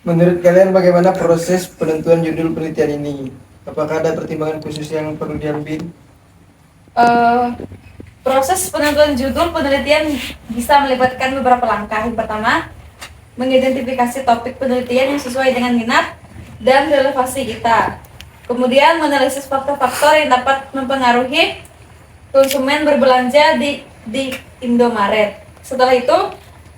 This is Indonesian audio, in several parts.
Menurut kalian bagaimana proses penentuan judul penelitian ini? Apakah ada pertimbangan khusus yang perlu diambil? Eh, Proses penentuan judul penelitian bisa melibatkan beberapa langkah. Yang pertama, mengidentifikasi topik penelitian yang sesuai dengan minat dan relevansi kita. Kemudian, menganalisis faktor-faktor yang dapat mempengaruhi konsumen berbelanja di Indomaret. Setelah itu,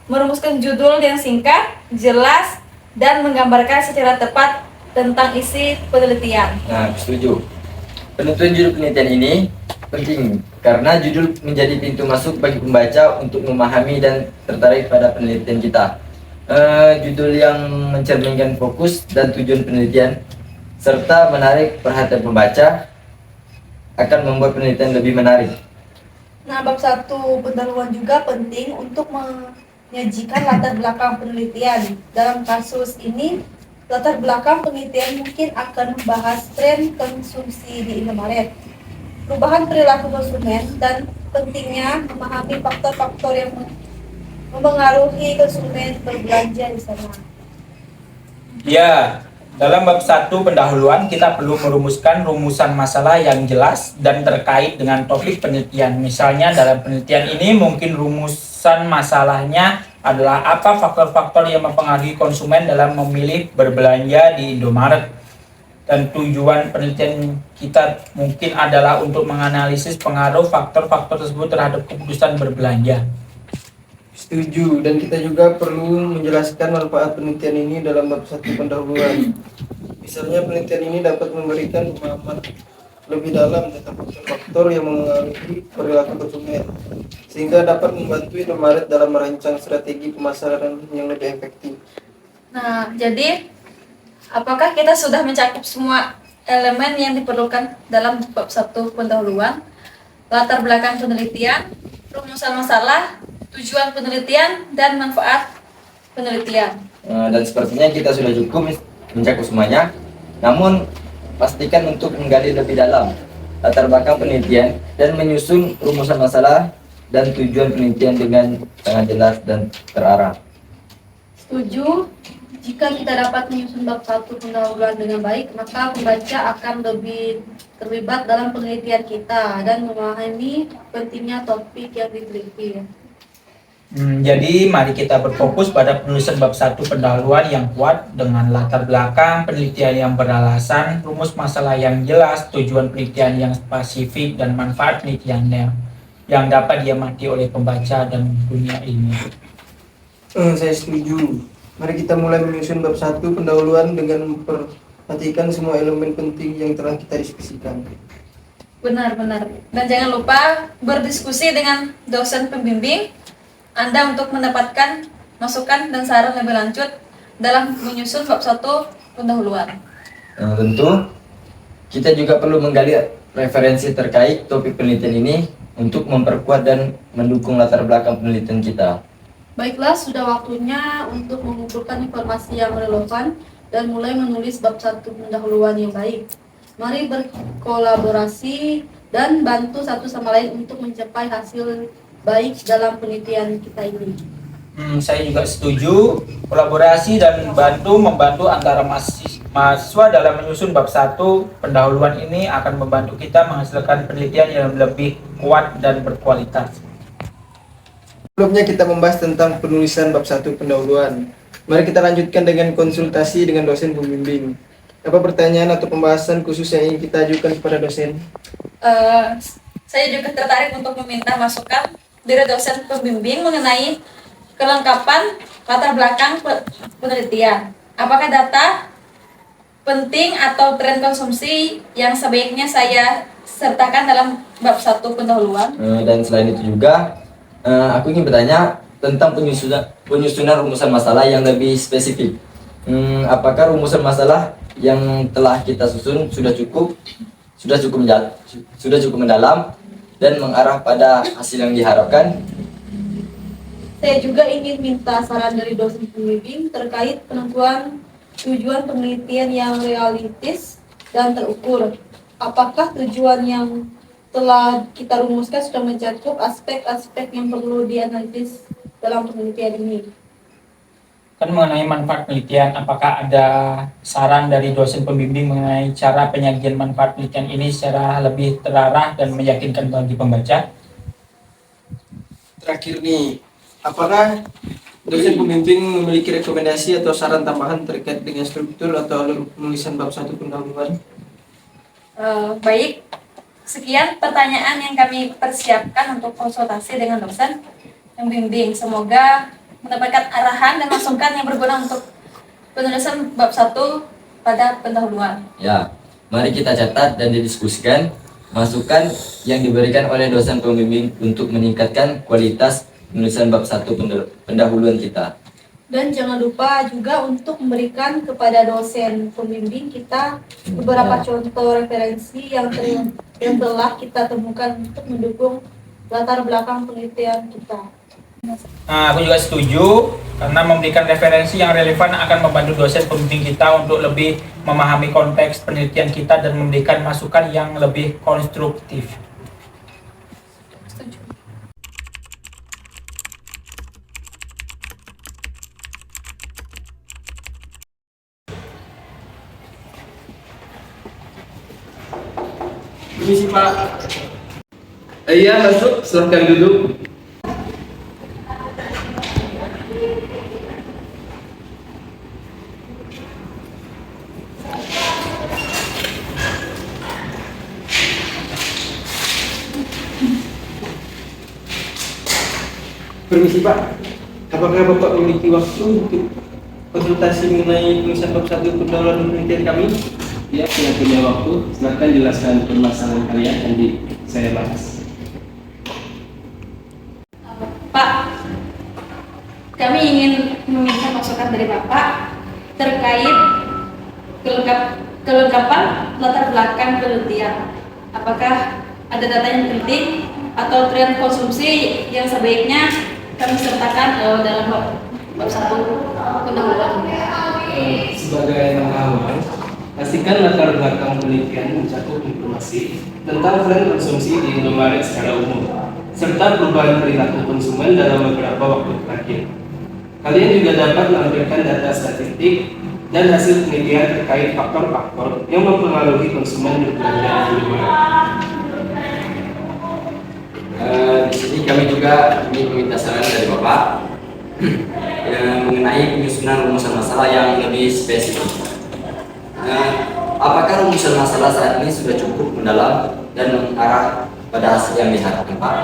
merumuskan judul yang singkat, jelas, dan menggambarkan secara tepat tentang isi penelitian. Nah, setuju. Penentuan judul penelitian ini penting karena judul menjadi pintu masuk bagi pembaca untuk memahami dan tertarik pada penelitian kita. Judul yang mencerminkan fokus dan tujuan penelitian serta menarik perhatian pembaca akan membuat penelitian lebih menarik. Nah, bab 1 pendahuluan juga penting untuk menyajikan latar belakang penelitian. Dalam kasus ini, latar belakang penelitian mungkin akan membahas tren konsumsi di Indomaret, perubahan perilaku konsumen, dan pentingnya memahami faktor-faktor yang mempengaruhi konsumen berbelanja di sana. Ya, dalam bab 1 pendahuluan kita perlu merumuskan rumusan masalah yang jelas dan terkait dengan topik penelitian. Misalnya dalam penelitian ini mungkin rumusan masalahnya adalah apa faktor-faktor yang mempengaruhi konsumen dalam memilih berbelanja di Indomaret. Dan tujuan penelitian kita mungkin adalah untuk menganalisis pengaruh faktor-faktor tersebut terhadap keputusan berbelanja. Setuju, dan kita juga perlu menjelaskan manfaat penelitian ini dalam bab 1 pendahuluan. Misalnya penelitian ini dapat memberikan pemahaman lebih dalam tentang faktor-faktor yang mengaruhi perilaku konsumen, sehingga dapat membantu Indomaret dalam merancang strategi pemasaran yang lebih efektif. Nah, jadi apakah kita sudah mencakup semua elemen yang diperlukan dalam bab 1 pendahuluan? Latar belakang penelitian, rumusan masalah, tujuan penelitian, dan manfaat penelitian. Dan sepertinya kita sudah cukup mencakup semuanya. Namun pastikan untuk menggali lebih dalam latar belakang penelitian dan menyusun rumusan masalah dan tujuan penelitian dengan sangat jelas dan terarah. Setuju. Jika kita dapat menyusun bab 1 pendahuluan dengan baik, maka pembaca akan lebih terlibat dalam penelitian kita dan memahami pentingnya topik yang diteliti. Jadi mari kita berfokus pada penulisan bab 1 pendahuluan yang kuat dengan latar belakang penelitian yang beralasan, rumus masalah yang jelas, tujuan penelitian yang spesifik, dan manfaat penelitiannya yang dapat diamati oleh pembaca dan dunia ilmiah. Saya setuju. Mari kita mulai menyusun bab 1 pendahuluan dengan memperhatikan semua elemen penting yang telah kita diskusikan. Benar-benar. Dan jangan lupa berdiskusi dengan dosen pembimbing Anda untuk mendapatkan masukan dan saran lebih lanjut dalam menyusun bab 1 pendahuluan. Tentu kita juga perlu menggali referensi terkait topik penelitian ini untuk memperkuat dan mendukung latar belakang penelitian kita. Baiklah, sudah waktunya untuk mengumpulkan informasi yang relevan dan mulai menulis bab 1 pendahuluan yang baik. Mari berkolaborasi dan bantu satu sama lain untuk mencapai hasil baik dalam penelitian kita ini. Saya juga setuju, kolaborasi dan membantu antara mahasiswa dalam menyusun bab 1 pendahuluan ini akan membantu kita menghasilkan penelitian yang lebih kuat dan berkualitas. Sebelumnya kita membahas tentang penulisan bab 1 pendahuluan. Mari kita lanjutkan dengan konsultasi dengan dosen pembimbing. Apa pertanyaan atau pembahasan khusus yang ingin kita ajukan kepada dosen? Saya juga tertarik untuk meminta masukan dari dosen pembimbing mengenai kelengkapan latar belakang penelitian. Apakah data penting atau tren konsumsi yang sebaiknya saya sertakan dalam bab 1 pendahuluan? Dan selain itu juga aku ingin bertanya tentang penyusunan rumusan masalah yang lebih spesifik. Apakah rumusan masalah yang telah kita susun sudah cukup mendalam dan mengarah pada hasil yang diharapkan? Saya juga ingin minta saran dari dosen pembimbing terkait penentuan tujuan penelitian yang realistis dan terukur. Apakah tujuan yang telah kita rumuskan sudah mencakup aspek-aspek yang perlu dianalisis dalam penelitian ini? kan mengenai manfaat penelitian, apakah ada saran dari dosen pembimbing mengenai cara penyajian manfaat penelitian ini secara lebih terarah dan meyakinkan bagi pembaca? Terakhir nih, apakah dosen pembimbing memiliki rekomendasi atau saran tambahan terkait dengan struktur atau alur penulisan bab 1 pendahuluan? Baik, sekian pertanyaan yang kami persiapkan untuk konsultasi dengan dosen pembimbing. Semoga mendapatkan arahan dan masukan yang berguna untuk penulisan bab 1 pada pendahuluan. Ya, mari kita catat dan didiskusikan masukan yang diberikan oleh dosen pembimbing untuk meningkatkan kualitas penulisan bab 1 pendahuluan kita. Dan jangan lupa juga untuk memberikan kepada dosen pembimbing kita beberapa contoh referensi yang telah kita temukan untuk mendukung latar belakang penelitian kita. Nah, aku juga setuju karena memberikan referensi yang relevan akan membantu dosen pembimbing kita untuk lebih memahami konteks penelitian kita dan memberikan masukan yang lebih konstruktif. Setuju. Permisi Pak. Iya masuk, silahkan duduk. Permisi Pak, apakah Bapak memiliki waktu untuk konsultasi mengenai tulisan bab 1 pendahuluan penelitian kami? Ya, saya punya waktu. Silakan jelaskan permasalahan kalian, nanti saya bahas. Pak, kami ingin meminta masukan dari Bapak terkait kelengkapan latar belakang penelitian. Apakah ada data yang penting atau tren konsumsi yang sebaiknya kami sertakan dalam bab 1 pendahuluan? Sebagai pengalaman, pastikan latar belakang penelitian mencakup informasi tentang tren konsumsi di Indomaret secara umum, serta perubahan perilaku konsumen dalam beberapa waktu terakhir. Kalian juga dapat menampilkan data statistik dan hasil penelitian terkait faktor-faktor yang mempengaruhi konsumen berbelanja di Indomaret. Di sini kami juga ingin meminta saran dari Bapak mengenai penyusunan rumusan masalah yang lebih spesifik. Apakah rumusan masalah saat ini sudah cukup mendalam dan mengarah pada hasil yang diharapkan, Pak?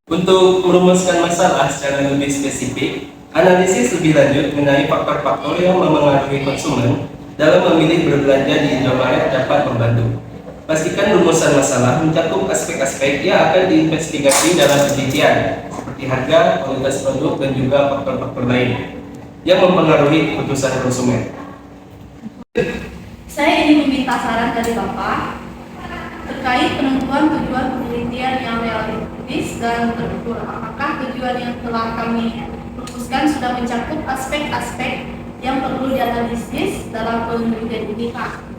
Untuk merumuskan masalah secara lebih spesifik, analisis lebih lanjut mengenai faktor-faktor yang mempengaruhi konsumen dalam memilih berbelanja di Indomaret dapat membantu. Pastikan rumusan masalah mencakup aspek-aspek yang akan diinvestigasi dalam penelitian, seperti harga, kualitas produk, dan juga faktor-faktor lain yang mempengaruhi keputusan konsumen. Saya ingin meminta saran dari Bapak terkait penentuan tujuan penelitian yang realistis dan terukur. Apakah tujuan yang telah kami rumuskan sudah mencakup aspek-aspek yang perlu dianalisis dalam penelitian ini, Pak?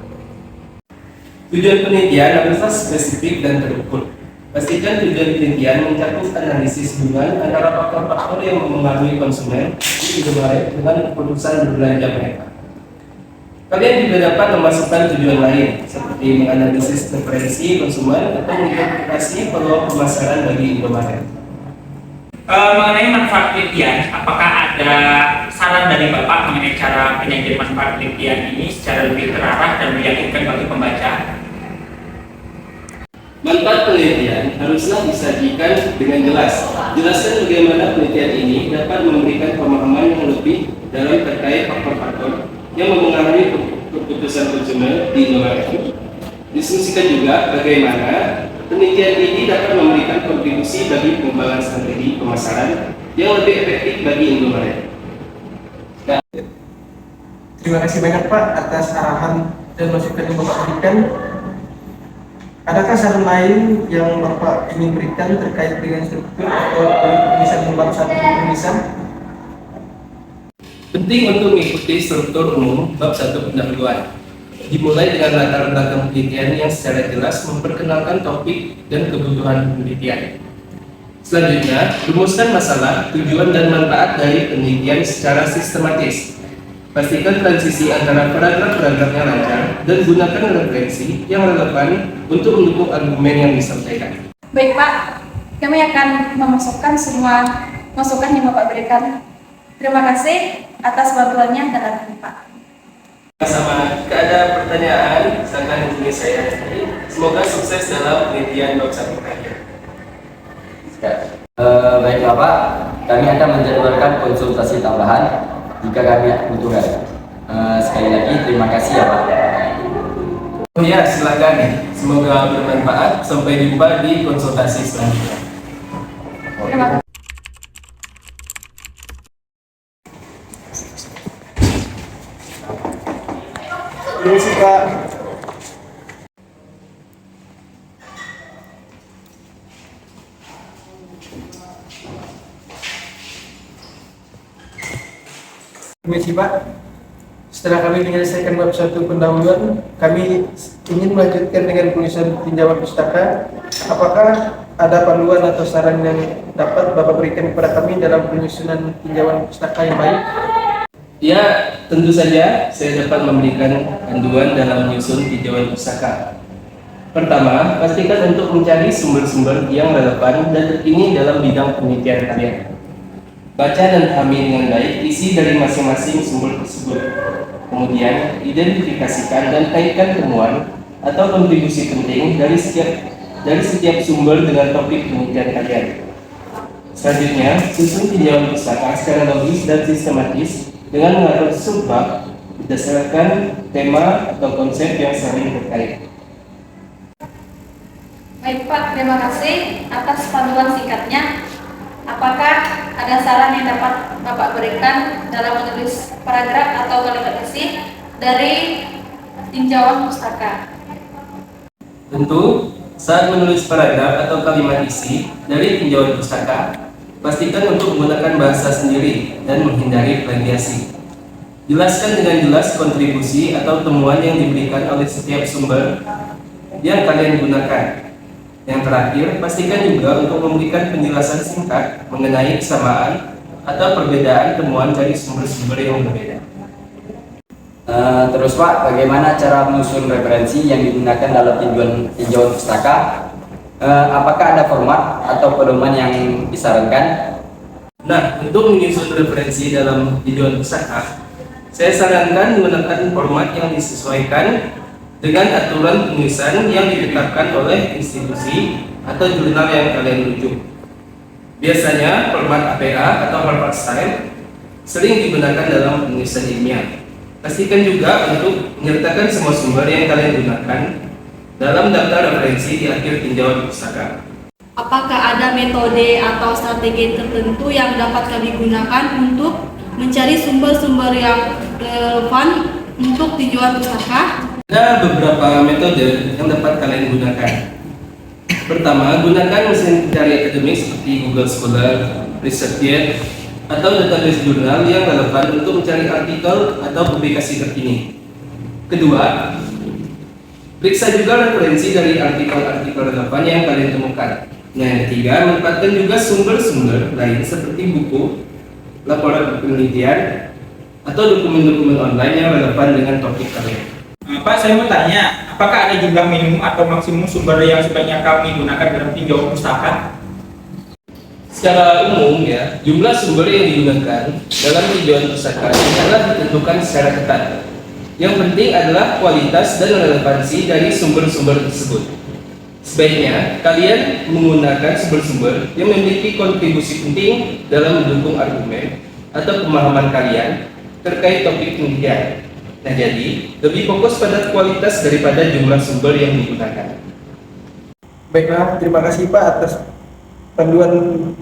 Tujuan penelitian haruslah spesifik dan terukur. Pastikan tujuan penelitian mencakup analisis hubungan antara faktor-faktor yang mempengaruhi konsumen di Indomaret dengan keputusan berbelanja mereka. Kalian juga dapat memasukkan tujuan lain, seperti menganalisis preferensi konsumen atau mengidentifikasi peluang pemasaran bagi Indomaret. Mengenai manfaat penelitian, apakah ada saran dari Bapak mengenai cara penyajian manfaat penelitian ini secara lebih terarah dan meyakinkan bagi pembaca? Manfaat penelitian haruslah disajikan dengan jelas. Jelaskan bagaimana penelitian ini dapat memberikan pemahaman yang lebih dalam terkait faktor-faktor yang mempengaruhi keputusan konsumen di Indomaret. Diskusikan juga bagaimana penelitian ini dapat memberikan kontribusi bagi pengembangan strategi pemasaran yang lebih efektif bagi Indomaret. Terima kasih banyak Pak atas arahan dan masukan yang Bapak berikan. Adakah saran lain yang Bapak ingin berikan terkait dengan struktur atau penulisan bab 1 penulisan? Penting untuk mengikuti struktur umum bab 1 pendahuluan. Dimulai dengan latar belakang penelitian yang secara jelas memperkenalkan topik dan kebutuhan penelitian. Selanjutnya, rumuskan masalah, tujuan dan manfaat dari penelitian secara sistematis. Pastikan transisi antara paragraf-paragraf yang lancar dan gunakan referensi yang relevan untuk mendukung argumen yang disampaikan. Baik Pak, kami akan memasukkan semua masukan yang Bapak berikan. Terima kasih atas bantuannya dan arahannya Pak. Sama, jika ada pertanyaan, silakan hubungi saya. Semoga sukses dalam penelitian bab 1 akhir. Baiklah Pak, kami akan menjadwalkan konsultasi tambahan jika kami butuhkan. Sekali lagi terima kasih ya Pak. Oh ya, silakan. Semoga bermanfaat. Sampai jumpa di konsultasi selanjutnya. Terima kasih. Permisi Pak. Permisi Pak. Setelah kami menyelesaikan bab 1 pendahuluan, kami ingin melanjutkan dengan penulisan tinjauan pustaka. Apakah ada panduan atau saran yang dapat Bapak berikan kepada kami dalam penyusunan tinjauan pustaka yang baik? Ya, tentu saja saya dapat memberikan panduan dalam menyusun tinjauan pustaka. Pertama, pastikan untuk mencari sumber-sumber yang relevan dan terkini dalam bidang penelitian kalian. Baca dan pahami dengan baik isi dari masing-masing sumber tersebut. Kemudian, identifikasikan dan kaitkan temuan atau kontribusi penting dari setiap sumber dengan topik penelitian kalian. Selanjutnya, susun tinjauan pustaka secara logis dan sistematis dengan mengatur subbab berdasarkan tema atau konsep yang saling terkait. Baik Pak, terima kasih atas panduan singkatnya. Apakah ada saran yang dapat Bapak berikan dalam menulis paragraf atau kalimat isi dari tinjauan pustaka? Tentu, saat menulis paragraf atau kalimat isi dari tinjauan pustaka, pastikan untuk menggunakan bahasa sendiri dan menghindari plagiasi. Jelaskan dengan jelas kontribusi atau temuan yang diberikan oleh setiap sumber yang kalian gunakan. Yang terakhir, pastikan juga untuk memberikan penjelasan singkat mengenai kesamaan atau perbedaan temuan dari sumber-sumber yang berbeda. Terus Pak, bagaimana cara menyusun referensi yang digunakan dalam tinjauan pustaka? Apakah ada format atau pedoman yang disarankan? Nah, untuk menyusun referensi dalam tinjauan pustaka, saya sarankan menggunakan format yang disesuaikan dengan aturan penulisan yang ditetapkan oleh institusi atau jurnal yang kalian rujuk. Biasanya format APA atau Harvard Style sering digunakan dalam penulisan ilmiah. Pastikan juga untuk menyertakan semua sumber yang kalian gunakan dalam daftar referensi di akhir tinjauan pustaka. Apakah ada metode atau strategi tertentu yang dapat kami gunakan untuk mencari sumber-sumber yang relevan untuk tinjauan pustaka? Ada beberapa metode yang dapat kalian gunakan. Pertama, gunakan mesin pencari akademik seperti Google Scholar, ResearchGate, atau database jurnal yang relevan untuk mencari artikel atau publikasi terkini. Kedua, periksa juga referensi dari artikel-artikel relevan yang kalian temukan. Yang ketiga, manfaatkan juga sumber-sumber lain seperti buku, laporan penelitian, atau dokumen-dokumen online yang relevan dengan topik kalian. Pak, saya mau tanya, apakah ada jumlah minimum atau maksimum sumber yang sebaiknya kami gunakan dalam tinjauan pustaka? Secara umum ya, jumlah sumber yang digunakan dalam tinjauan pustaka adalah ditentukan secara ketat. Yang penting adalah kualitas dan relevansi dari sumber-sumber tersebut. Sebaiknya kalian menggunakan sumber-sumber yang memiliki kontribusi penting dalam mendukung argumen atau pemahaman kalian terkait topik penelitian. Nah, jadi lebih fokus pada kualitas daripada jumlah sumber yang digunakan. Baiklah, terima kasih Pak atas panduan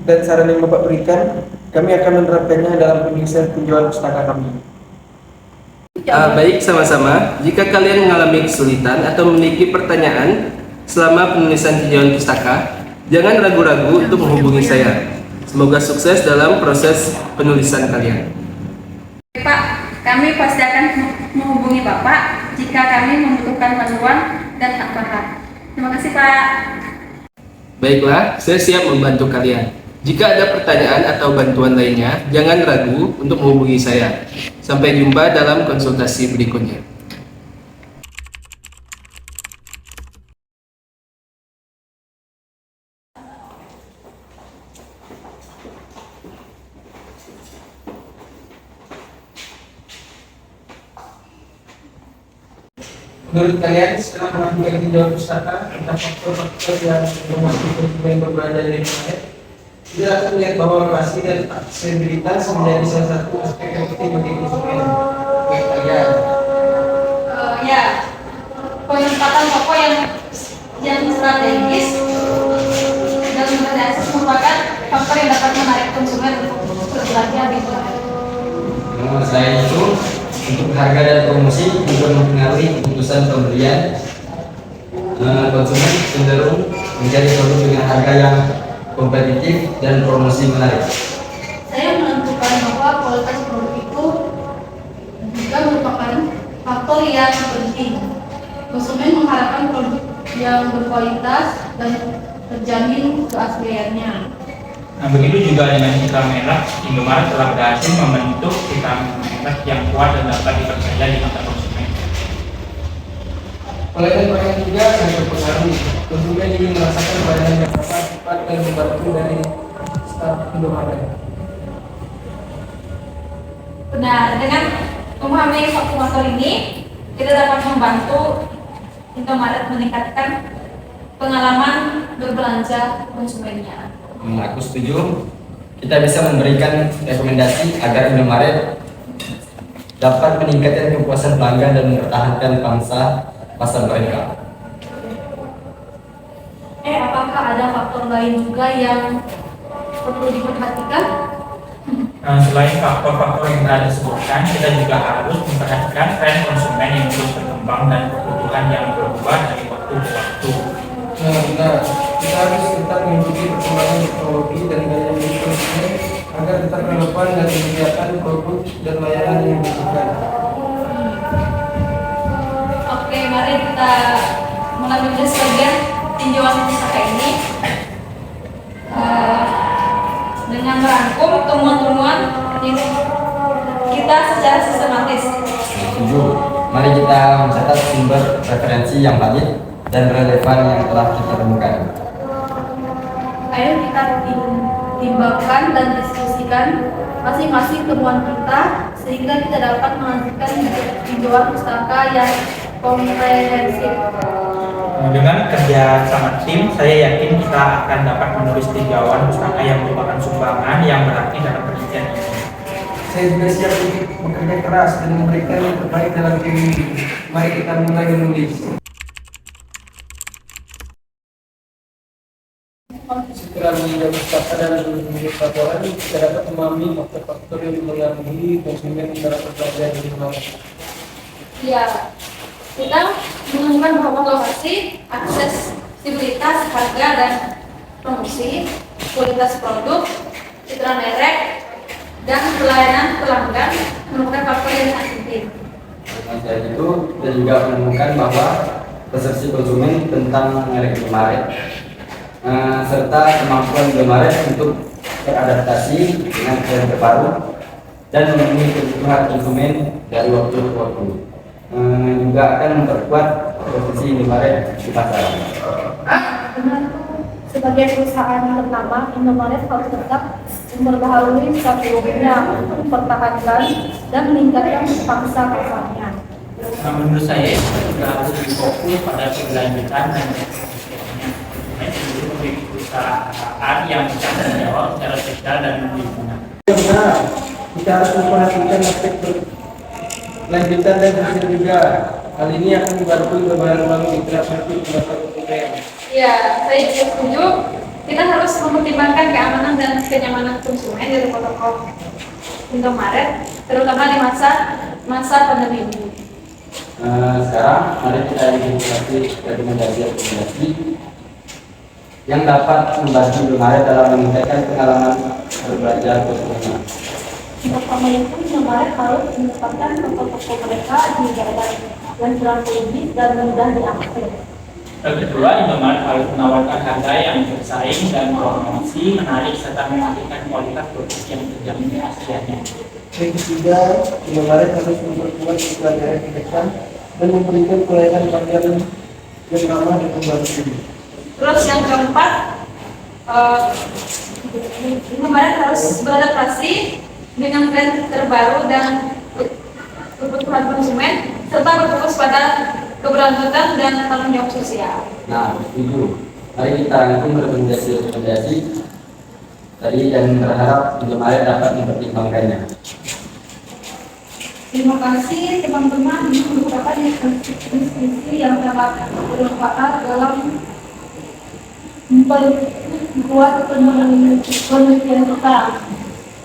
dan saran yang Bapak berikan. Kami akan menerapkannya dalam penulisan tinjauan pustaka kami. Baik, sama-sama. Jika kalian mengalami kesulitan atau memiliki pertanyaan selama penulisan tinjauan pustaka, jangan ragu-ragu untuk menghubungi saya. Semoga sukses dalam proses penulisan kalian. Pak, kami pasti akan menghubungi Bapak jika kami membutuhkan bantuan dan tambahan. Terima kasih Pak. Baiklah, saya siap membantu kalian. Jika ada pertanyaan atau bantuan lainnya, jangan ragu untuk menghubungi saya. Sampai jumpa dalam konsultasi berikutnya. Menurut kalian setelah melakukan tinjauan pustaka tentang faktor-faktor yang memasuki konsumen berbelanja dari internet, tidak akan melihat bahwa lokasi dan aksesibilitas menjadi salah satu aspek yang penting bagi konsumen. Bagi kalian, Ya, penempatan toko yang strategis dalam berbelanja akses merupakan faktor yang dapat menarik konsumen untuk berbelanja di internet. Selain itu, untuk harga dan promosi juga mempengaruhi keputusan pembelian. Konsumen cenderung mencari produk dengan harga yang kompetitif dan promosi menarik. Saya menentukan bahwa kualitas produk itu juga merupakan faktor yang penting. Konsumen mengharapkan produk yang berkualitas dan terjamin keasliannya. Nah, begitu juga dengan iklan merek, Indomaret telah berhasil membentuk iklan merek yang kuat dan dapat dipercaya di mata konsumen. pelayanan juga yang berpengaruh. Konsumen ingin merasakan pelayanan yang ramah, cepat dan membantu dari staf Indomaret. Nah, dengan memahami faktor ini, kita dapat membantu Indomaret meningkatkan pengalaman berbelanja konsumennya. Aku setuju. Kita bisa memberikan rekomendasi agar Indomaret dapat meningkatkan kepuasan pelanggan dan mempertahankan pangsa pasar mereka. Apakah ada faktor lain juga yang perlu diperhatikan? Nah, selain faktor-faktor yang telah disebutkan, kita juga harus memperhatikan tren konsumen yang terus berkembang dan kebutuhan yang berubah dari waktu ke waktu. Nah, kita harus tetap mengikuti perkembangan teknologi dan gaya hidup konsumen agar tetap relevan dan menyediakan produk dan layanan yang dibutuhkan. Oke, mari kita mulai menulis bagian tinjauan pustaka ini dengan merangkum temuan-temuan yang kita secara sistematis. Setuju. Mari kita mencatat sumber referensi yang valid dan relevan yang telah kita temukan. Ayo kita timbangkan dan diskusikan masing-masing temuan kita sehingga kita dapat menghasilkan tinjauan pustaka yang komprehensif. Dengan kerja sama tim, saya yakin kita akan dapat menulis tinjauan pustaka yang merupakan sumbangan yang berarti dalam penelitian ini. Saya juga siap untuk bekerja keras dan memberikan yang terbaik dalam tim ini. Mari kita mulai menulis. Setelah meninjau pustaka dan menulis laporan, kita dapat memahami faktor-faktor yang mempengaruhi konsumen dalam berbelanja di Indomaret. Ya, kita menemukan bahwa lokasi, aksesibilitas, harga dan promosi, kualitas produk, citra merek, dan pelayanan pelanggan merupakan faktor yang sangat penting. Selain itu, kita juga menemukan bahwa persepsi konsumen tentang merek Indomaret serta kemampuan Indomaret untuk beradaptasi dengan tren terbaru dan memenuhi kebutuhan konsumen dari waktu ke waktu. Juga akan memperkuat posisi Indomaret di pasaran. Sebagai perusahaan ternama, Indomaret harus tetap memperbaharui strateginya untuk mempertahankan dan meningkatkan pangsa pasarnya. Nah, menurut saya kita juga harus lebih fokus pada keberlanjutan dan perusahaan yang bisa menjawab secara sosial dan lingkungan. Yang benar, kita harus memperhatikan aspek berlanjutan dan sosial juga. Hal ini akan membantu membangun interaksi pendapat konsumen. Ya, saya juga setuju. Kita harus mempertimbangkan keamanan dan kenyamanan konsumen dari toko Indomaret, terutama di masa pandemi ini. Sekarang mari kita identifikasi rekomendasi yang dapat membantu Indomaret dalam meningkatkan pengalaman berbelanja konsumen. Pertama itu, Indomaret harus menetapkan toko-toko mereka di daerah yang kurang lebih dan mudah diakses. Kedua, Indomaret harus menawarkan harga yang bersaing dan promosi menarik serta memastikan kualitas produk yang terjamin keasliannya. Yang ketiga, Indomaret harus memperkuat iklan yang efektif dan memberikan pelayanan panggilan yang ramah dan membantu. Terus yang keempat, Indomaret harus beradaptasi dengan tren terbaru dan kebutuhan konsumen serta berfokus pada keberlanjutan dan tanggung jawab sosial. Nah, setuju. Mari kita rangkum rekomendasi tadi dan berharap Indomaret dapat mempertimbangkannya. Terima kasih teman-teman untuk dapat diskusi yang sangat bermanfaat dalam membuat penelitian kita.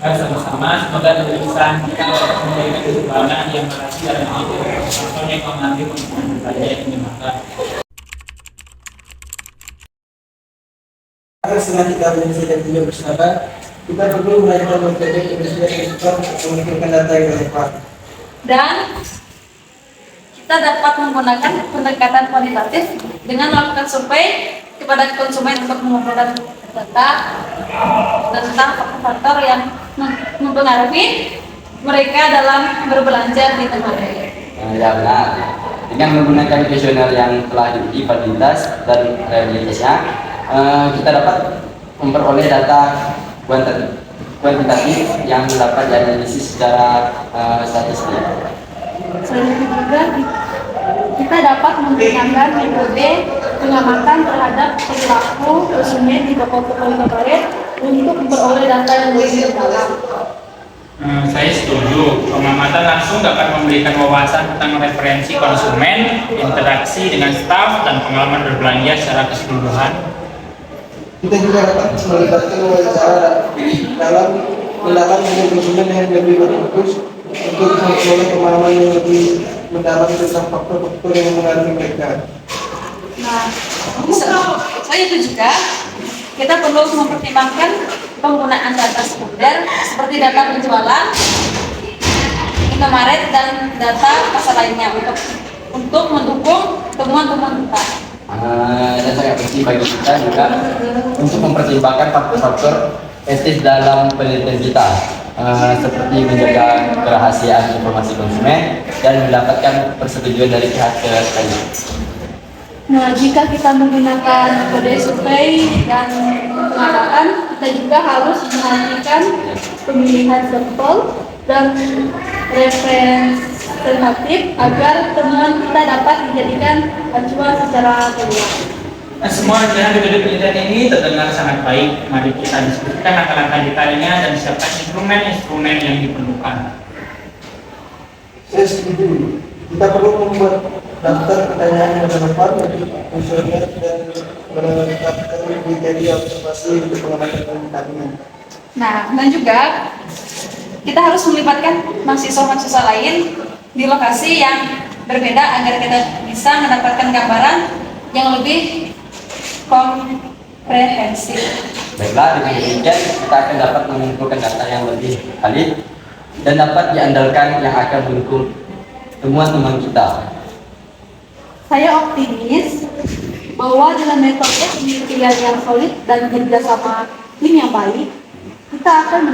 Sama-sama, semoga bisa kita memberikan keseimbangan yang berhasil dalam faktor yang mengambil untuk belajar yang dimakan. Setelah kita menyelesaikan video bersama, kita perlu belajar metode kebersihan yang cepat untuk mengumpulkan data yang relevan. Dan kita dapat menggunakan pendekatan kualitatif dengan melakukan survei kepada konsumen untuk mengumpulkan data tentang faktor-faktor yang mempengaruhi mereka dalam berbelanja di Indomaret. Ya benar. Dengan menggunakan kuesioner yang telah diuji validitas dan reliabilitasnya, kita dapat memperoleh data kuantitatif yang dapat dianalisis secara statistik. Selain itu juga kita dapat menggunakan metode pengamatan terhadap perilaku konsumen di toko-toko Indomaret untuk memperoleh data yang lebih dalam. Saya setuju. Pengamatan langsung dapat memberikan wawasan tentang referensi konsumen, interaksi dengan staf, dan pengalaman berbelanja secara keseluruhan. Kita juga dapat melibatkan wawancara dalam mendalam dengan konsumen yang lebih berfokus untuk memperoleh pemahaman yang lebih mendalam tentang faktor-faktor yang mempengaruhi mereka. Nah, selain itu juga kita perlu mempertimbangkan penggunaan data sekunder seperti data penjualan Indomaret dan data pasar lainnya untuk mendukung temuan-temuan kita. Dan sangat penting bagi kita juga untuk mempertimbangkan faktor-faktor etis dalam penelitian kita, seperti menjaga kerahasiaan informasi konsumen dan mendapatkan persetujuan dari pihak ketiga. Nah, jika kita menggunakan metode survei dan pengamatan, kita juga harus memperhatikan pemilihan sampel dan representatif agar temuan kita dapat dijadikan acuan secara luas. Semua rencana metode penelitian ini terdengar sangat baik. Mari kita diskusikan langkah-langkah detailnya dan siapkan instrumen-instrumen yang diperlukan. Saya setuju. Kita perlu membuat daftar pertanyaan yang relevan bagi kuesioner dan menetapkan kriteria observasi untuk pengamatan kami. Nah, dan juga kita harus melibatkan mahasiswa-mahasiswa lain di lokasi yang berbeda agar kita bisa mendapatkan gambaran yang lebih komprehensif. Baiklah, dengan demikian kita akan dapat mengumpulkan data yang lebih valid dan dapat diandalkan yang akan mendukung temuan-temuan kita. Saya optimis bahwa dengan metode penelitian yang solid dan kerjasama tim yang baik, kita akan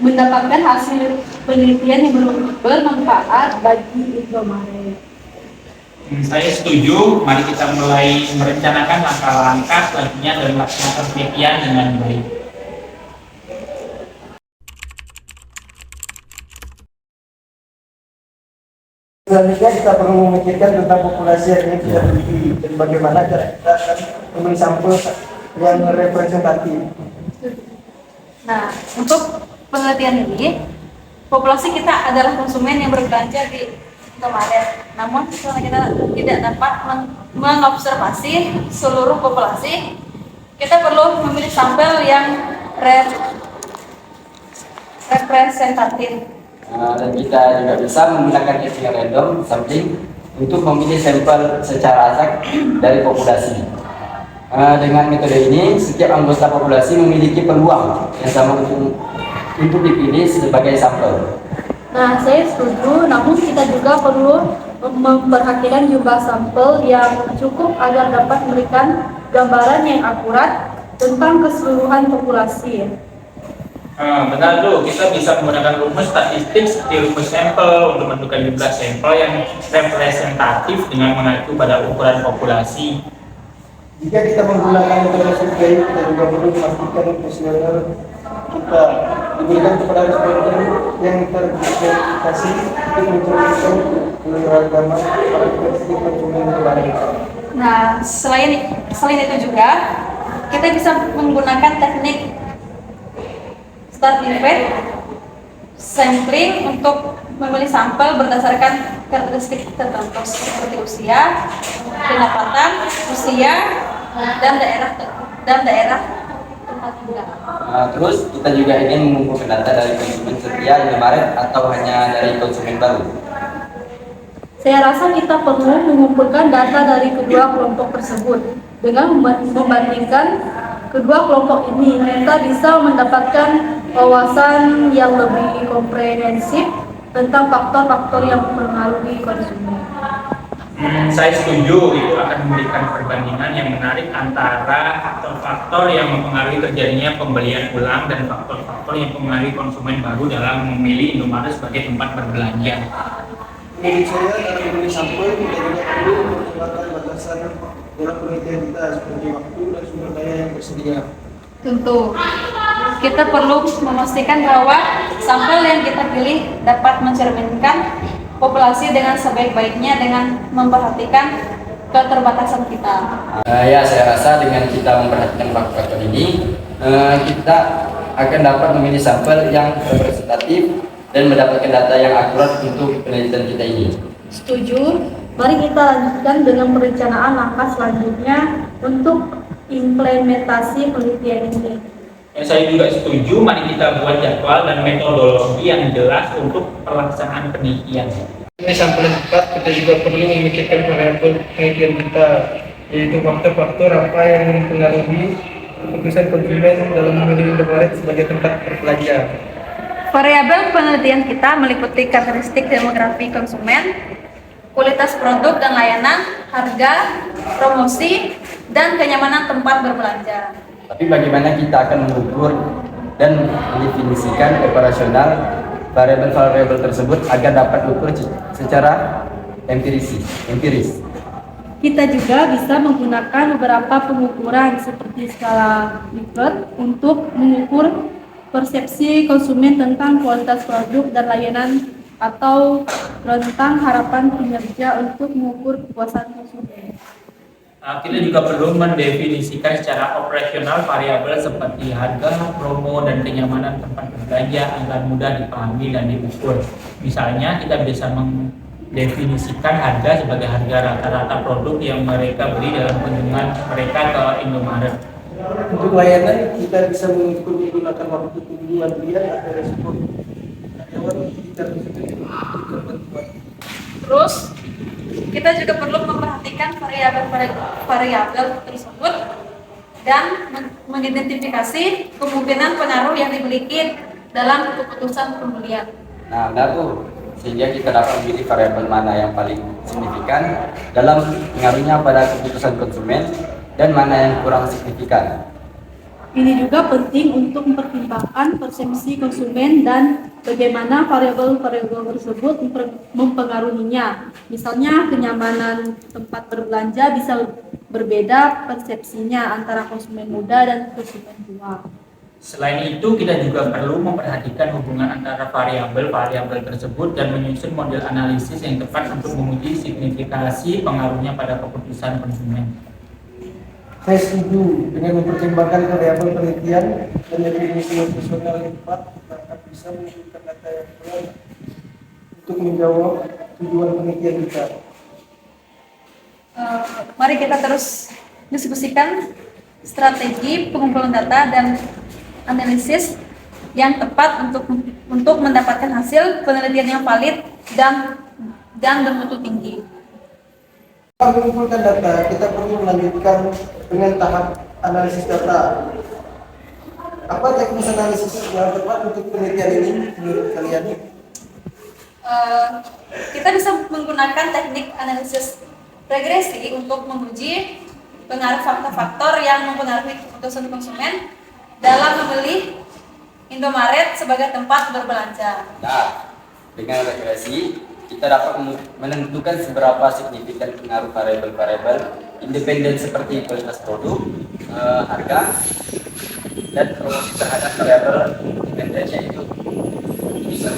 mendapatkan hasil penelitian yang bermanfaat bagi Indomaret. Saya setuju. Mari kita mulai merencanakan langkah-langkah selanjutnya dan melaksanakan penelitian dengan baik. Selanjutnya kita perlu memikirkan tentang populasi yang ini tidak tinggi dan bagaimana cara kita akan memberi sampel yang representatif. Nah, untuk penelitian ini, populasi kita adalah konsumen yang berbelanja di Indomaret. Namun, karena kita tidak dapat mengobservasi seluruh populasi, kita perlu memilih sampel yang representatif. Dan kita juga bisa menggunakan testing random sampling untuk memilih sampel secara acak dari populasi. Dengan metode ini, setiap anggota populasi memiliki peluang yang sama untuk dipilih sebagai sampel. Nah, saya setuju, namun kita juga perlu memperhatikan jumlah sampel yang cukup agar dapat memberikan gambaran yang akurat tentang keseluruhan populasi. Benar tuh, kita bisa menggunakan rumus statistik seperti rumus sampel untuk menentukan jumlah sampel yang representatif dengan mengacu pada ukuran populasi. Jika kita menggunakan metode survei, kita juga perlu memastikan kuesioner kita diberikan kepada responden yang terverifikasi untuk mencerminkan keberagaman karakteristik konsumen kemarin. Nah, selain itu juga kita bisa menggunakan teknik starting rate sampling untuk memilih sampel berdasarkan karakteristik tertentu seperti usia, pendapatan, usia, dan daerah tempat tinggal. Terus kita juga ingin mengumpulkan data dari konsumen setia Indomaret atau hanya dari konsumen baru. Saya rasa kita perlu mengumpulkan data dari kedua kelompok tersebut. Dengan membandingkan kedua kelompok ini, kita bisa mendapatkan wawasan yang lebih komprehensif tentang faktor-faktor yang mempengaruhi konsumen. Saya setuju, itu akan memberikan perbandingan yang menarik antara faktor-faktor yang mempengaruhi terjadinya pembelian ulang dan faktor-faktor yang mempengaruhi konsumen baru dalam memilih Indomaret sebagai tempat berbelanja. Menurut saya, dalam memilih sampel, kita juga perlu mempertimbangkan batasan dalam penelitian kita seperti waktu dan sumber daya yang tersedia. Tentu, kita perlu memastikan bahwa sampel yang kita pilih dapat mencerminkan populasi dengan sebaik-baiknya dengan memperhatikan keterbatasan kita. Ya, saya rasa dengan kita memperhatikan faktor-faktor ini, kita akan dapat memilih sampel yang representatif dan mendapatkan data yang akurat untuk penelitian kita ini. Setuju? Mari kita lanjutkan dengan perencanaan langkah selanjutnya untuk implementasi penelitian ini. Saya juga setuju, mari kita buat jadwal dan metodologi yang jelas untuk pelaksanaan penelitian. Ini sampel yang tepat, kita juga perlu memikirkan variabel penelitian kita, yaitu faktor-faktor apa yang mempengaruhi keputusan konsumen dalam memilih Indomaret sebagai tempat berbelanja. Variabel penelitian kita meliputi karakteristik demografi konsumen, kualitas produk dan layanan, harga, promosi, dan kenyamanan tempat berbelanja. Tapi bagaimana kita akan mengukur dan mendefinisikan operasional variabel-variabel tersebut agar dapat diukur secara empiris. Kita juga bisa menggunakan beberapa pengukuran seperti skala Likert untuk mengukur persepsi konsumen tentang kualitas produk dan layanan atau rentang harapan kinerja untuk mengukur kepuasan konsumen. Kita juga perlu mendefinisikan secara operasional variabel seperti harga, promo, dan kenyamanan tempat berbelanja agar mudah dipahami dan diukur. Misalnya, kita bisa mendefinisikan harga sebagai harga rata-rata produk yang mereka beli dalam kunjungan mereka ke Indomaret. Untuk layanan, kita bisa mengukur menggunakan waktu tunggu antrian atau respon karyawan kita bisa bantuan. Terus, kita juga perlu memperhatikan variabel tersebut dan mengidentifikasi kemungkinan pengaruh yang dimiliki dalam keputusan pembelian. Nah, benar tuh. Sehingga kita dapat memilih variabel mana yang paling signifikan dalam pengaruhnya pada keputusan konsumen dan mana yang kurang signifikan. Ini juga penting untuk mempertimbangkan persepsi konsumen dan bagaimana variabel-variabel tersebut mempengaruhinya. Misalnya, kenyamanan tempat berbelanja bisa berbeda persepsinya antara konsumen muda dan konsumen tua. Selain itu, kita juga perlu memperhatikan hubungan antara variabel-variabel tersebut dan menyusun model analisis yang tepat untuk menguji signifikasi pengaruhnya pada keputusan konsumen. Saya setuju dengan mempertimbangkan variabel penelitian dan definisi operasional yang tepat, kita akan bisa menunjukkan data yang benar untuk menjawab tujuan penelitian kita. Mari kita terus diskusikan strategi pengumpulan data dan analisis yang tepat untuk mendapatkan hasil penelitian yang valid dan bermutu tinggi. Setelah mengumpulkan data, kita perlu melanjutkan dengan tahap analisis data. Apa teknis analisis yang tepat untuk penelitian ini menurut kalian? Eh, kita bisa menggunakan teknik analisis regresi untuk menguji pengaruh faktor-faktor yang mempengaruhi keputusan konsumen dalam memilih Indomaret sebagai tempat berbelanja. Nah, dengan regresi kita dapat menentukan seberapa signifikan pengaruh variabel-variabel independen seperti kualitas produk, harga, dan promosi terhadap variabel independen yaitu user.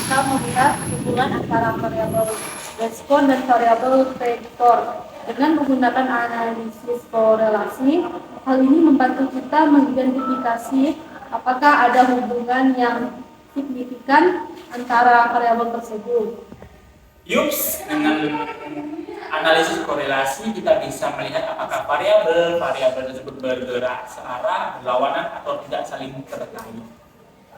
Kita melihat hubungan antara variabel respon dan variabel prediktor. Dengan menggunakan analisis korelasi, hal ini membantu kita mengidentifikasi apakah ada hubungan yang signifikan antara variabel tersebut. Yups, dengan analisis korelasi kita bisa melihat apakah variabel tersebut bergerak searah, berlawanan, atau tidak saling terkait.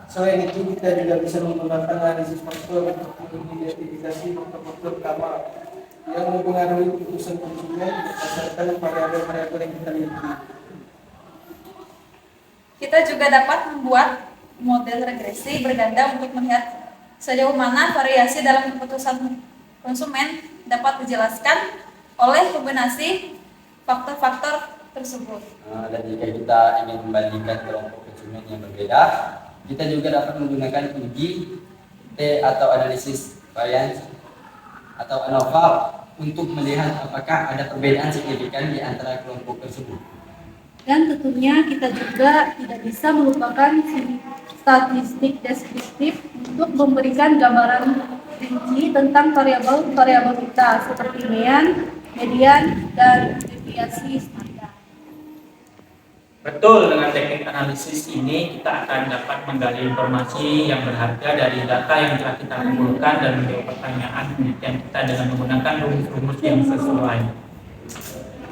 Selain itu, kita juga bisa menggunakan analisis faktor untuk mengidentifikasi faktor-faktor utama yang mempengaruhi keputusan konsumen berdasarkan variabel-variabel yang kita miliki. Kita juga dapat membuat model regresi berganda untuk melihat sejauh mana variasi dalam keputusan konsumen dapat dijelaskan oleh kombinasi faktor-faktor tersebut. Dan jika kita ingin membandingkan kelompok konsumen yang berbeda, kita juga dapat menggunakan uji T atau analisis variance atau ANOVA untuk melihat apakah ada perbedaan signifikan di antara kelompok tersebut. Dan tentunya kita juga tidak bisa melupakan statistik deskriptif untuk memberikan gambaran rinci tentang variabel-variabel kita seperti median, dan deviasi standar. Betul, dengan teknik analisis ini kita akan dapat menggali informasi yang berharga dari data yang telah kita kumpulkan dan menjawab pertanyaan penelitian kita dengan menggunakan rumus-rumus yang sesuai.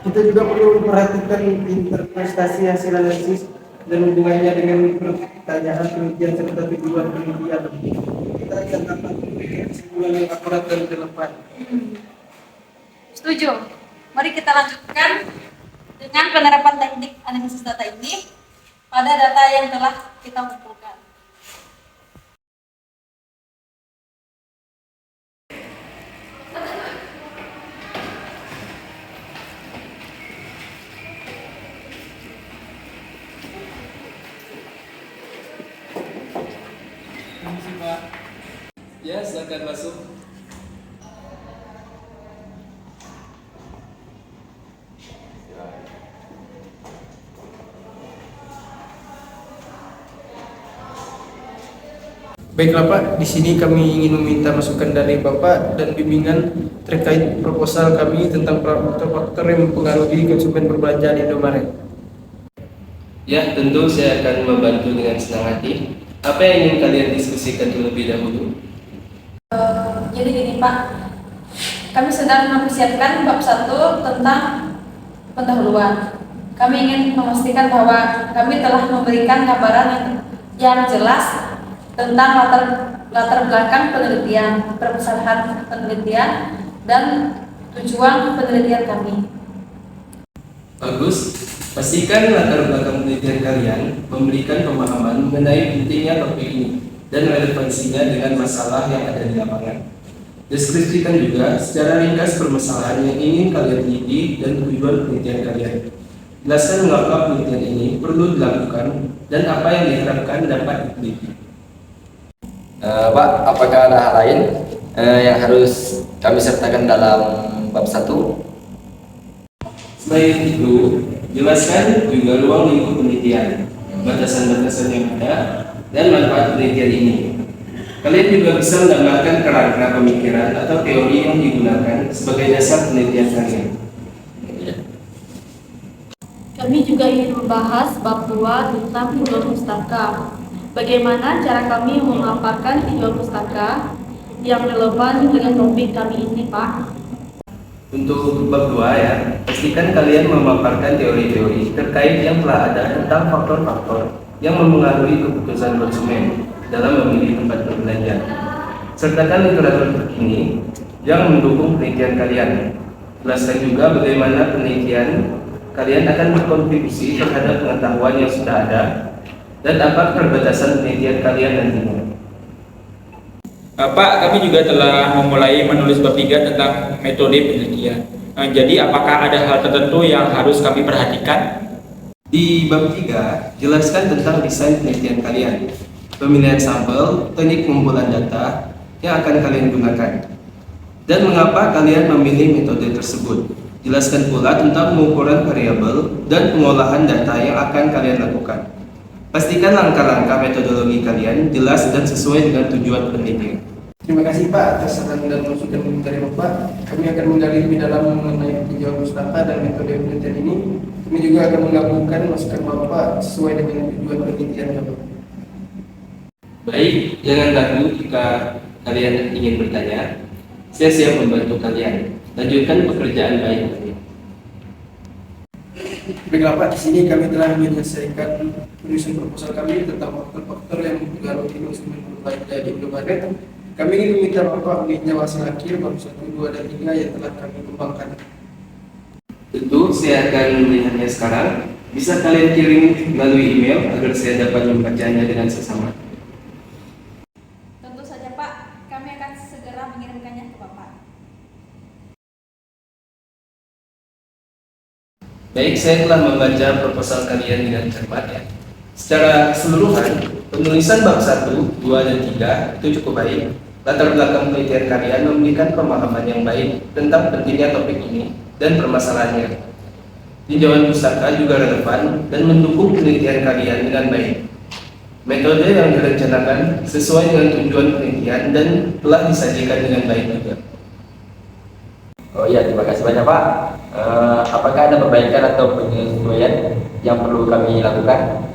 Kita juga perlu memperhatikan interpretasi hasil analisis dan hubungannya dengan pertanyaan penelitian serta tujuan penelitian. Kita akan dapat memberikan kesimpulan yang akurat dan relevan. Setuju. Mari kita lanjutkan dengan penerapan teknik analisis data ini pada data yang telah kita kumpulkan. Ya, silakan masuk. Baiklah Pak, di sini kami ingin meminta masukan dari Bapak dan bimbingan terkait proposal kami tentang faktor-faktor yang mempengaruhi konsumen berbelanja di Indomaret. Ya, tentu saya akan membantu dengan senang hati. Apa yang ingin kalian diskusikan terlebih dahulu? Jadi gini Pak, kami sedang mempersiapkan bab 1 tentang pendahuluan. Kami ingin memastikan bahwa kami telah memberikan gambaran yang jelas tentang latar belakang penelitian, permasalahan penelitian, dan tujuan penelitian kami. Bagus. Pastikan latar belakang penelitian kalian memberikan pemahaman mengenai pentingnya topik ini dan relevansinya dengan masalah yang ada di lapangan. Deskripsikan juga secara ringkas permasalahan yang ingin kalian teliti dan tujuan penelitian kalian. Jelaskan mengapa penelitian ini perlu dilakukan dan apa yang diharapkan dapat diteliti. Pak, apakah ada hal lain yang harus kami sertakan dalam bab 1? Selain itu, jelaskan juga ruang lingkup penelitian, batasan-batasan yang ada, dan manfaat penelitian ini. Kalian juga bisa menggambarkan kerangka pemikiran atau teori yang digunakan sebagai dasar penelitian kalian. Kami juga ingin membahas bab 2 tentang tujuan pustaka. Bagaimana cara kami memaparkan tujuan pustaka yang relevan dengan topik kami ini, Pak? Untuk bab 2 ya, pastikan kalian memaparkan teori-teori terkait yang telah ada tentang faktor-faktor yang mempengaruhi keputusan konsumen dalam memilih tempat berbelanja. Sertakan literatur terkini yang mendukung penelitian kalian. Jelaskan juga bagaimana penelitian kalian akan berkontribusi terhadap pengetahuan yang sudah ada dan apa perbatasan penelitian kalian nantinya. Pak, kami juga telah memulai menulis bab 3 tentang metode penelitian. Jadi apakah ada hal tertentu yang harus kami perhatikan? Di bab 3, jelaskan tentang desain penelitian kalian, pemilihan sampel, teknik pengumpulan data yang akan kalian gunakan, dan mengapa kalian memilih metode tersebut. Jelaskan pula tentang pengukuran variabel dan pengolahan data yang akan kalian lakukan. Pastikan langkah-langkah metodologi kalian jelas dan sesuai dengan tujuan penelitian. Terima kasih Pak atas saran dan masukan dari Bapak. Kami akan menggali lebih dalam mengenai tinjauan pustaka dan metode penelitian ini. Kami juga akan menggabungkan masukan Bapak sesuai dengan tujuan penelitian Bapak. Baik, jangan ragu jika kalian ingin bertanya. Saya siap membantu kalian. Lanjutkan pekerjaan baik kalian. Baiklah Pak, di sini kami telah menyelesaikan penyusun proposal kami tentang faktor-faktor yang mempengaruhi konsumen berbelanja di Indomaret. Kami ingin meminta Bapak menginjau hasil akhir bab 1, 2, dan 3 yang telah kami kembangkan. Tentu saya akan melihatnya sekarang. Bisa kalian kirim melalui email agar saya dapat membacanya dengan seksama. Tentu saja Pak, kami akan segera mengirimkannya ke Bapak. Baik, saya telah membaca proposal kalian dengan cermat ya. Secara keseluruhan, penulisan bab 1, 2, dan 3 itu cukup baik. Latar belakang penelitian kalian memberikan pemahaman yang baik tentang pentingnya topik ini dan permasalahannya. Tinjauan pustaka juga relevan dan mendukung penelitian kalian dengan baik. Metode yang direncanakan sesuai dengan tujuan penelitian dan telah disajikan dengan baik juga. Oh iya, terima kasih banyak Pak. Apakah ada perbaikan atau penyesuaian yang perlu kami lakukan?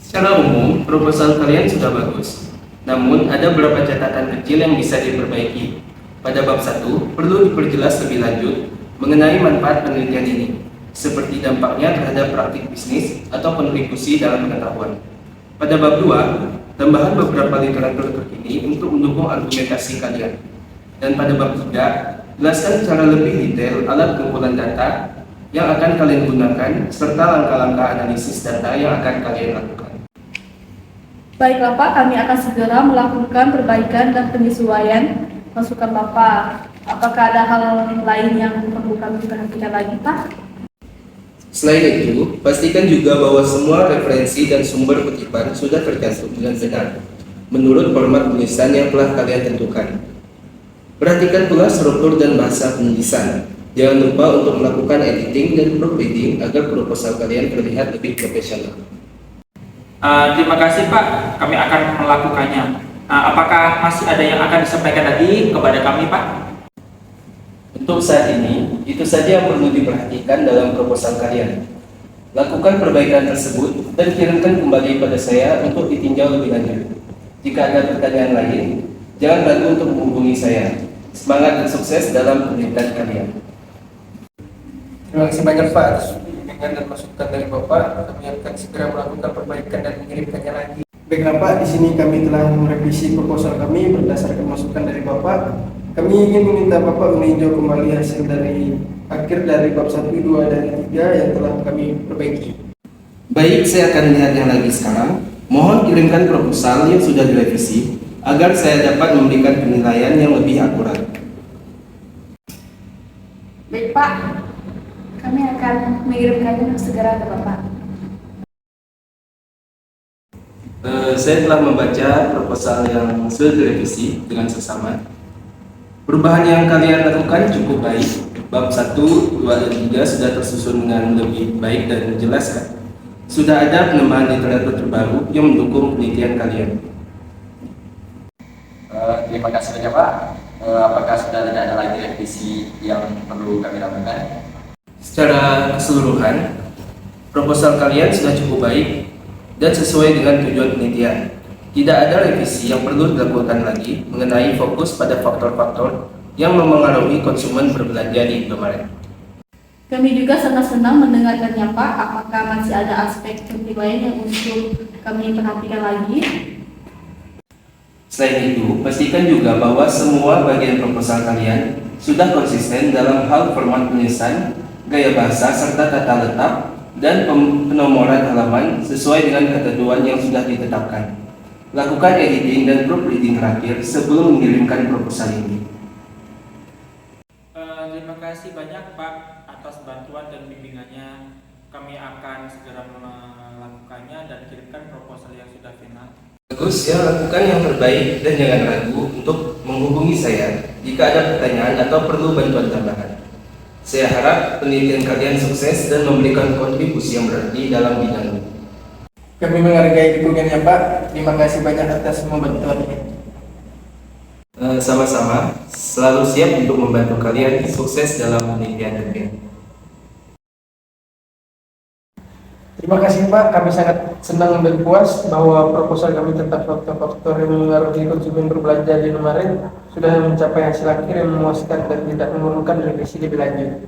Secara umum, proposal kalian sudah bagus. Namun, ada beberapa catatan kecil yang bisa diperbaiki. Pada bab 1, perlu diperjelas lebih lanjut mengenai manfaat penelitian ini, seperti dampaknya terhadap praktik bisnis atau kontribusi dalam pengetahuan. Pada bab 2, tambahan beberapa literatur terkini untuk mendukung argumentasi kalian. Dan pada bab 3, jelaskan secara lebih detail alat pengumpulan data yang akan kalian gunakan, serta langkah-langkah analisis data yang akan kalian lakukan. Baiklah Pak, kami akan segera melakukan perbaikan dan penyesuaian masukan Bapak. Apakah ada hal lain yang perlu kami perhatikan lagi Pak? Selain itu, pastikan juga bahwa semua referensi dan sumber kutipan sudah tercantum dengan benar menurut format tulisan yang telah kalian tentukan. Perhatikan pula struktur dan bahasa penulisan. Jangan lupa untuk melakukan editing dan proofreading agar proposal kalian terlihat lebih profesional. Terima kasih Pak, kami akan melakukannya. Apakah masih ada yang akan disampaikan lagi kepada kami Pak? Untuk saat ini, itu saja yang perlu diperhatikan dalam proposal kalian. Lakukan perbaikan tersebut dan kirimkan kembali pada saya untuk ditinjau lebih lanjut. Jika ada pertanyaan lain, jangan ragu untuk menghubungi saya. Semangat dan sukses dalam penelitian kalian. Terima kasih banyak Pak atas bimbingan dan masukan dari Bapak. Kami akan segera melakukan perbaikan dan mengirimkannya lagi. Baiklah Pak, di sini kami telah merevisi proposal kami berdasarkan masukan dari Bapak. Kami ingin meminta Bapak meninjau kembali hasil dari akhir dari bab 1, 2, dan 3 yang telah kami perbaiki. Baik, saya akan melihatnya lagi sekarang. Mohon kirimkan proposal yang sudah direvisi agar saya dapat memberikan penilaian yang lebih akurat. Baik Pak, kami akan mengirimkannya segera ke Bapak. Saya telah membaca proposal yang sudah direvisi dengan seksama. Perubahan yang kalian lakukan cukup baik. Bab 1, 2, dan 3 sudah tersusun dengan lebih baik dan menjelaskan. Sudah ada penambahan literatur terbaru yang mendukung penelitian kalian. Terima kasih banyak Pak. Apakah sudah tidak ada lagi revisi yang perlu kami lakukan? Secara keseluruhan, proposal kalian sudah cukup baik dan sesuai dengan tujuan penelitian. Tidak ada revisi yang perlu dilakukan lagi mengenai fokus pada faktor-faktor yang memengaruhi konsumen berbelanja di Indomaret. Kami juga sangat senang mendengarkannya Pak. Apakah masih ada aspek penting lain yang untuk kami perhatikan lagi? Selain itu, pastikan juga bahwa semua bagian proposal kalian sudah konsisten dalam hal format penulisan, gaya bahasa, serta tata letak dan penomoran halaman sesuai dengan ketentuan yang sudah ditetapkan. Lakukan editing dan proofreading terakhir sebelum mengirimkan proposal ini. Terima kasih banyak Pak atas bantuan dan bimbingannya. Kami akan segera melakukannya dan kirimkan proposal yang sudah final. Bagus ya, lakukan yang terbaik dan jangan ragu untuk menghubungi saya jika ada pertanyaan atau perlu bantuan tambahan. Saya harap penelitian kalian sukses dan memberikan kontribusi yang berarti dalam bidang ini. Kami menghargai dukungannya Pak. Terima kasih banyak atas semua bantuannya. Sama-sama, selalu siap untuk membantu kalian sukses dalam penelitian kalian. Terima kasih Pak, kami sangat senang dan puas bahwa proposal kami tentang faktor-faktor yang mengaruhi konsumen berbelanja di Indomaret sudah mencapai hasil akhir yang memuaskan dan tidak memerlukan revisi lebih lanjut.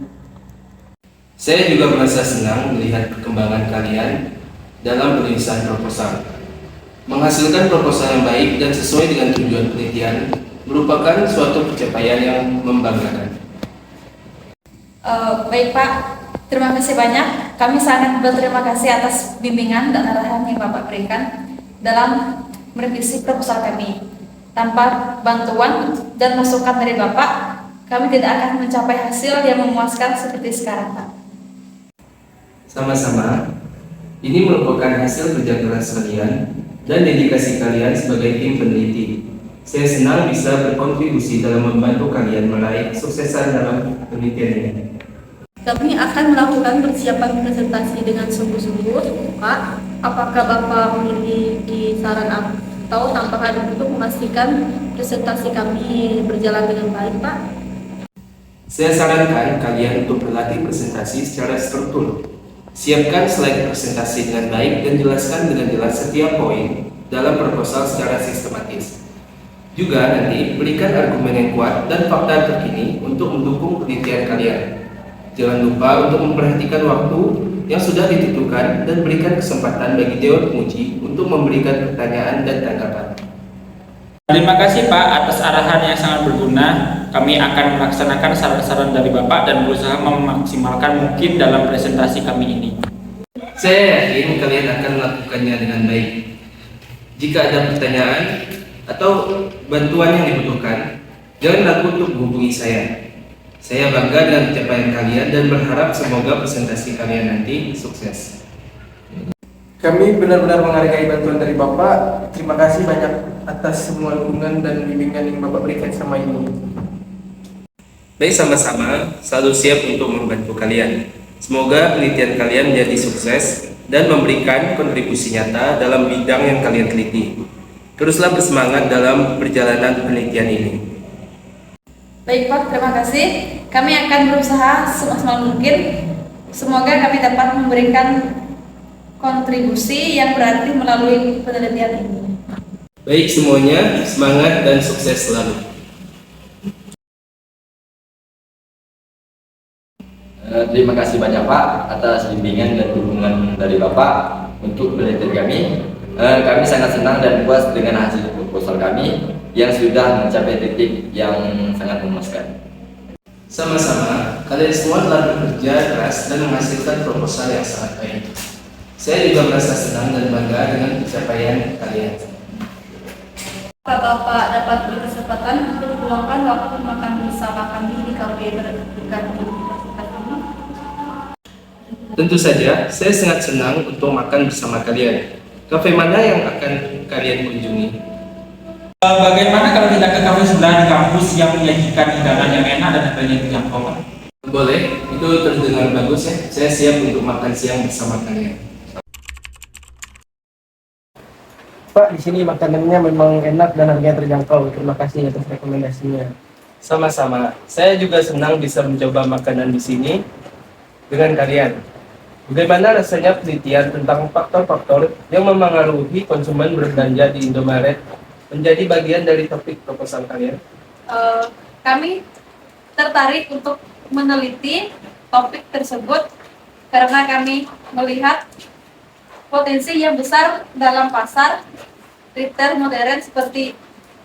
Saya juga merasa senang melihat perkembangan kalian dalam penulisan proposal. Menghasilkan proposal yang baik dan sesuai dengan tujuan penelitian merupakan suatu pencapaian yang membanggakan. Baik Pak, terima kasih banyak. Kami sangat berterima kasih atas bimbingan dan arahan yang Bapak berikan dalam merevisi proposal kami. Tanpa bantuan dan masukan dari Bapak, kami tidak akan mencapai hasil yang memuaskan seperti sekarang Pak. Sama-sama, ini merupakan hasil kerja keras kalian dan dedikasi kalian sebagai tim peneliti. Saya senang bisa berkontribusi dalam membantu kalian meraih kesuksesan dalam penelitian ini. Kami akan melakukan persiapan presentasi dengan sungguh-sungguh, Pak. Apakah Bapak memiliki saran atau tambahan untuk memastikan presentasi kami berjalan dengan baik, Pak? Saya sarankan kalian untuk berlatih presentasi secara struktur. Siapkan slide presentasi dengan baik dan jelaskan dengan jelas setiap poin dalam proposal secara sistematis. Juga nanti berikan argumen yang kuat dan fakta terkini untuk mendukung penelitian kalian. Jangan lupa untuk memperhatikan waktu yang sudah ditentukan dan berikan kesempatan bagi dewan penguji untuk memberikan pertanyaan dan tanggapan. Terima kasih Pak atas arahan yang sangat berguna. Kami akan melaksanakan saran-saran dari Bapak dan berusaha memaksimalkan mungkin dalam presentasi kami ini. Saya yakin kalian akan melakukannya dengan baik. Jika ada pertanyaan atau bantuan yang dibutuhkan, jangan ragu untuk menghubungi saya. Saya bangga dengan pencapaian kalian dan berharap semoga presentasi kalian nanti sukses. Kami benar-benar menghargai bantuan dari Bapak. Terima kasih banyak atas semua dukungan dan bimbingan yang Bapak berikan selama ini. Baik, sama-sama, selalu siap untuk membantu kalian. Semoga penelitian kalian menjadi sukses dan memberikan kontribusi nyata dalam bidang yang kalian teliti. Teruslah bersemangat dalam perjalanan penelitian ini. Baik Pak, terima kasih. Kami akan berusaha semaksimal mungkin. Semoga kami dapat memberikan kontribusi yang berarti melalui penelitian ini. Baik semuanya, semangat dan sukses selalu. Terima kasih banyak Pak atas bimbingan dan dukungan dari Bapak untuk penelitian kami. Kami sangat senang dan puas dengan hasil proposal kami yang sudah mencapai titik yang sangat memuaskan. Sama-sama, kalian semua telah bekerja keras dan menghasilkan proposal yang sangat baik. Saya juga merasa senang dan bangga dengan pencapaian kalian. Bapak dapat berkesempatan untuk meluangkan waktu makan bersama kami di kafe berdekat di universitas ini. Tentu saja, saya sangat senang untuk makan bersama kalian. Kafe mana yang akan kalian kunjungi? Bagaimana kalau kita ke kafe sebelah di kampus yang menyajikan hidangan yang enak dan harganya terjangkau? Boleh, itu terdengar bagus ya. Saya siap untuk makan siang bersama kalian. Pak, di sini makanannya memang enak dan harganya terjangkau. Terima kasih atas rekomendasinya. Sama-sama, saya juga senang bisa mencoba makanan di sini dengan kalian. Bagaimana rasanya penelitian tentang faktor-faktor yang memengaruhi konsumen berbelanja di Indomaret menjadi bagian dari topik proposal kalian? Kami tertarik untuk meneliti topik tersebut karena kami melihat potensi yang besar dalam pasar retail modern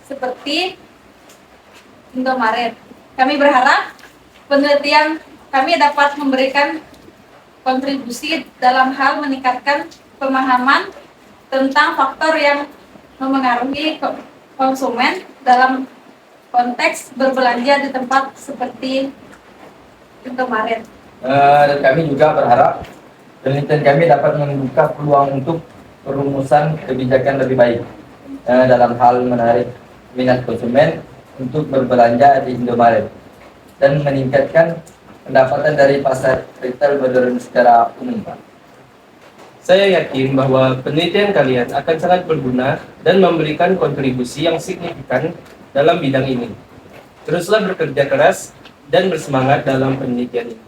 seperti Indomaret. Kami berharap penelitian kami dapat memberikan kontribusi dalam hal meningkatkan pemahaman tentang faktor yang memengaruhi konsumen dalam konteks berbelanja di tempat seperti kemarin. Dan kami juga berharap penelitian kami dapat membuka peluang untuk perumusan kebijakan lebih baik dalam hal menarik minat konsumen untuk berbelanja di Indomaret dan meningkatkan pendapatan dari pasar retail modern secara umum, Pak. Saya yakin bahwa penelitian kalian akan sangat berguna dan memberikan kontribusi yang signifikan dalam bidang ini. Teruslah bekerja keras dan bersemangat dalam penelitian ini.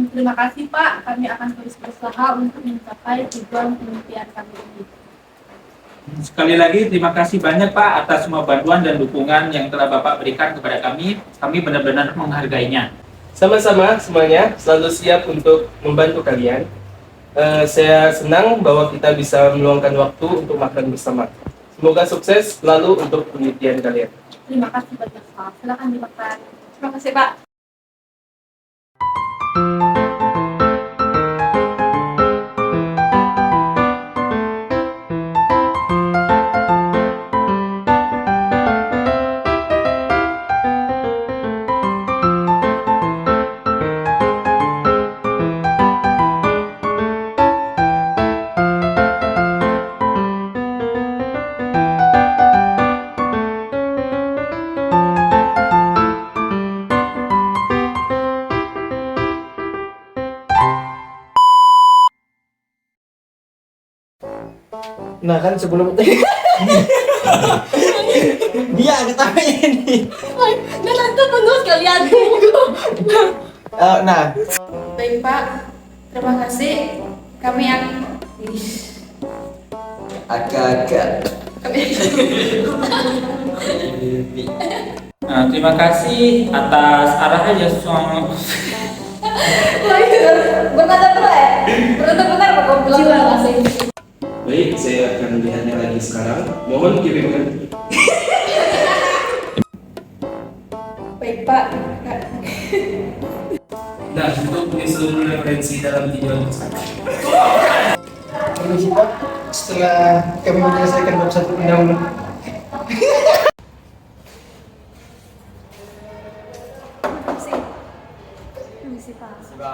Terima kasih Pak, kami akan terus berusaha untuk mencapai tujuan penelitian kami ini. Sekali lagi terima kasih banyak Pak atas semua bantuan dan dukungan yang telah Bapak berikan kepada kami. Kami benar-benar menghargainya. Sama-sama semuanya selalu siap untuk membantu kalian. Saya senang bahwa kita bisa meluangkan waktu untuk makan bersama. Semoga sukses selalu untuk penelitian kalian. Terima kasih banyak Pak, silakan dimakan. Terima kasih Pak. Nah kan sebelum dia ketawa ini. Nah, nanti penuh sekalian. Nah, Baik Pak, terima kasih. Kami akan Agak-agak. Nah, terima kasih atas arahannya semua. Berkata dulu ya. Benar-benar Pak kamu bilang terima kasih. Baik, saya akan melihatnya lagi sekarang. Mohon kirimkan. Baik Pak. Nah, untuk seluruh referensi dalam video tersebut. permisi Pak, setelah kami menyelesaikan bab 1 pendahuluan. Permisi Pak. Coba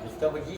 kita pergi.